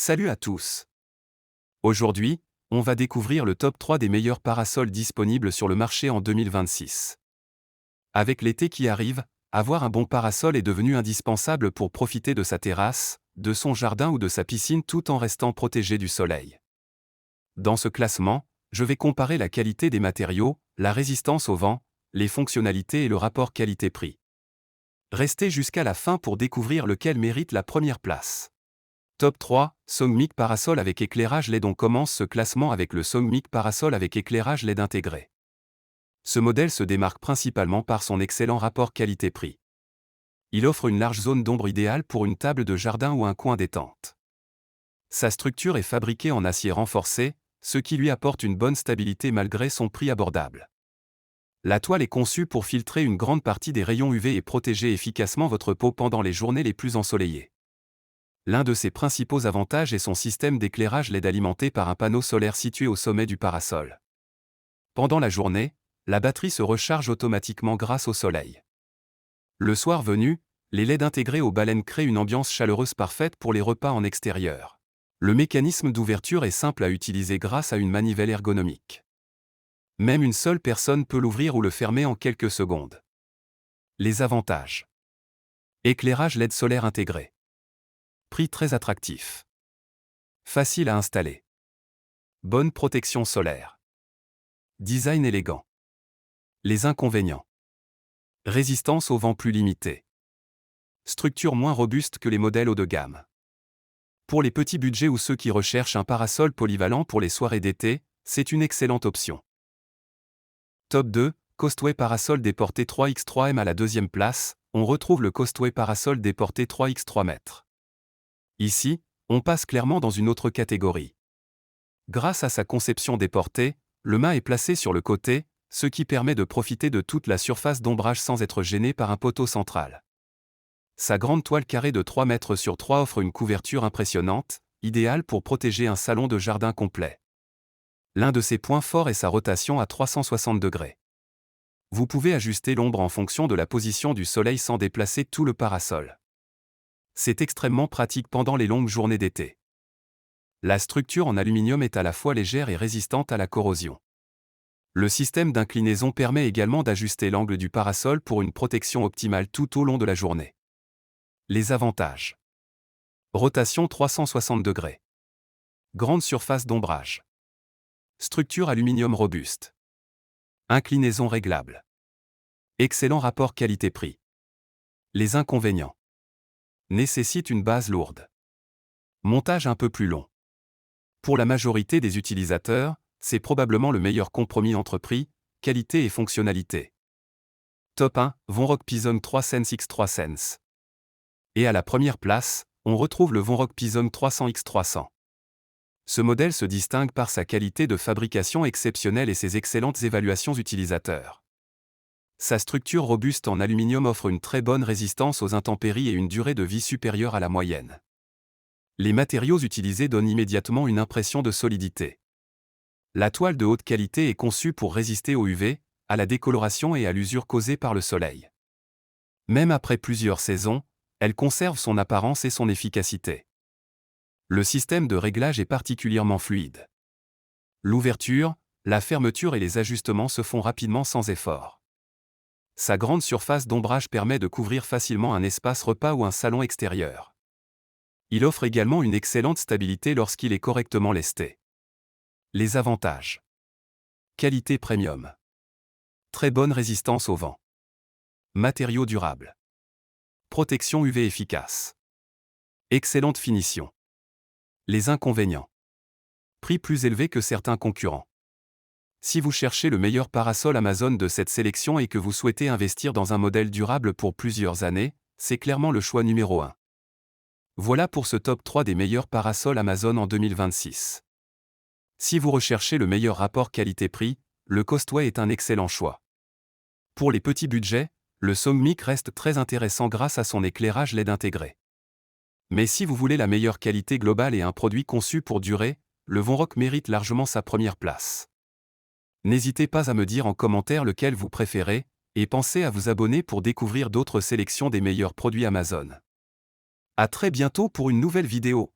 Salut à tous. Aujourd'hui, on va découvrir le top 3 des meilleurs parasols disponibles sur le marché en 2026. Avec l'été qui arrive, avoir un bon parasol est devenu indispensable pour profiter de sa terrasse, de son jardin ou de sa piscine tout en restant protégé du soleil. Dans ce classement, je vais comparer la qualité des matériaux, la résistance au vent, les fonctionnalités et le rapport qualité-prix. Restez jusqu'à la fin pour découvrir lequel mérite la première place. Top 3, Songmic Parasol avec éclairage LED. On commence ce classement avec le Songmic Parasol avec éclairage LED intégré. Ce modèle se démarque principalement par son excellent rapport qualité-prix. Il offre une large zone d'ombre idéale pour une table de jardin ou un coin détente. Sa structure est fabriquée en acier renforcé, ce qui lui apporte une bonne stabilité malgré son prix abordable. La toile est conçue pour filtrer une grande partie des rayons UV et protéger efficacement votre peau pendant les journées les plus ensoleillées. L'un de ses principaux avantages est son système d'éclairage LED alimenté par un panneau solaire situé au sommet du parasol. Pendant la journée, la batterie se recharge automatiquement grâce au soleil. Le soir venu, les LED intégrés aux baleines créent une ambiance chaleureuse parfaite pour les repas en extérieur. Le mécanisme d'ouverture est simple à utiliser grâce à une manivelle ergonomique. Même une seule personne peut l'ouvrir ou le fermer en quelques secondes. Les avantages. Éclairage LED solaire intégré. Prix très attractif. Facile à installer. Bonne protection solaire. Design élégant. Les inconvénients. Résistance au vent plus limitée. Structure moins robuste que les modèles haut de gamme. Pour les petits budgets ou ceux qui recherchent un parasol polyvalent pour les soirées d'été, c'est une excellente option. Top 2, Costway Parasol déporté 3x3m à la deuxième place, on retrouve le Costway Parasol déporté 3x3 mètres. Ici, on passe clairement dans une autre catégorie. Grâce à sa conception déportée, le mât est placé sur le côté, ce qui permet de profiter de toute la surface d'ombrage sans être gêné par un poteau central. Sa grande toile carrée de 3 mètres sur 3 offre une couverture impressionnante, idéale pour protéger un salon de jardin complet. L'un de ses points forts est sa rotation à 360 degrés. Vous pouvez ajuster l'ombre en fonction de la position du soleil sans déplacer tout le parasol. C'est extrêmement pratique pendant les longues journées d'été. La structure en aluminium est à la fois légère et résistante à la corrosion. Le système d'inclinaison permet également d'ajuster l'angle du parasol pour une protection optimale tout au long de la journée. Les avantages. Rotation 360 degrés. Grande surface d'ombrage. Structure aluminium robuste. Inclinaison réglable. Excellent rapport qualité-prix. Les inconvénients. Nécessite une base lourde. Montage un peu plus long. Pour la majorité des utilisateurs, c'est probablement le meilleur compromis entre prix, qualité et fonctionnalité. Top 1, Vonrock Pison 3 Sense X3 Sense. Et à la première place, on retrouve le Vonrock Pison 300 X300. Ce modèle se distingue par sa qualité de fabrication exceptionnelle et ses excellentes évaluations utilisateurs. Sa structure robuste en aluminium offre une très bonne résistance aux intempéries et une durée de vie supérieure à la moyenne. Les matériaux utilisés donnent immédiatement une impression de solidité. La toile de haute qualité est conçue pour résister au UV, à la décoloration et à l'usure causée par le soleil. Même après plusieurs saisons, elle conserve son apparence et son efficacité. Le système de réglage est particulièrement fluide. L'ouverture, la fermeture et les ajustements se font rapidement sans effort. Sa grande surface d'ombrage permet de couvrir facilement un espace repas ou un salon extérieur. Il offre également une excellente stabilité lorsqu'il est correctement lesté. Les avantages. Qualité premium. Très bonne résistance au vent. Matériaux durables. Protection UV efficace. Excellente finition. Les inconvénients. Prix plus élevé que certains concurrents. Si vous cherchez le meilleur parasol Amazon de cette sélection et que vous souhaitez investir dans un modèle durable pour plusieurs années, c'est clairement le choix numéro 1. Voilà pour ce top 3 des meilleurs parasols Amazon en 2026. Si vous recherchez le meilleur rapport qualité-prix, le Costway est un excellent choix. Pour les petits budgets, le Songmic reste très intéressant grâce à son éclairage LED intégré. Mais si vous voulez la meilleure qualité globale et un produit conçu pour durer, le Vonrock mérite largement sa première place. N'hésitez pas à me dire en commentaire lequel vous préférez, et pensez à vous abonner pour découvrir d'autres sélections des meilleurs produits Amazon. À très bientôt pour une nouvelle vidéo.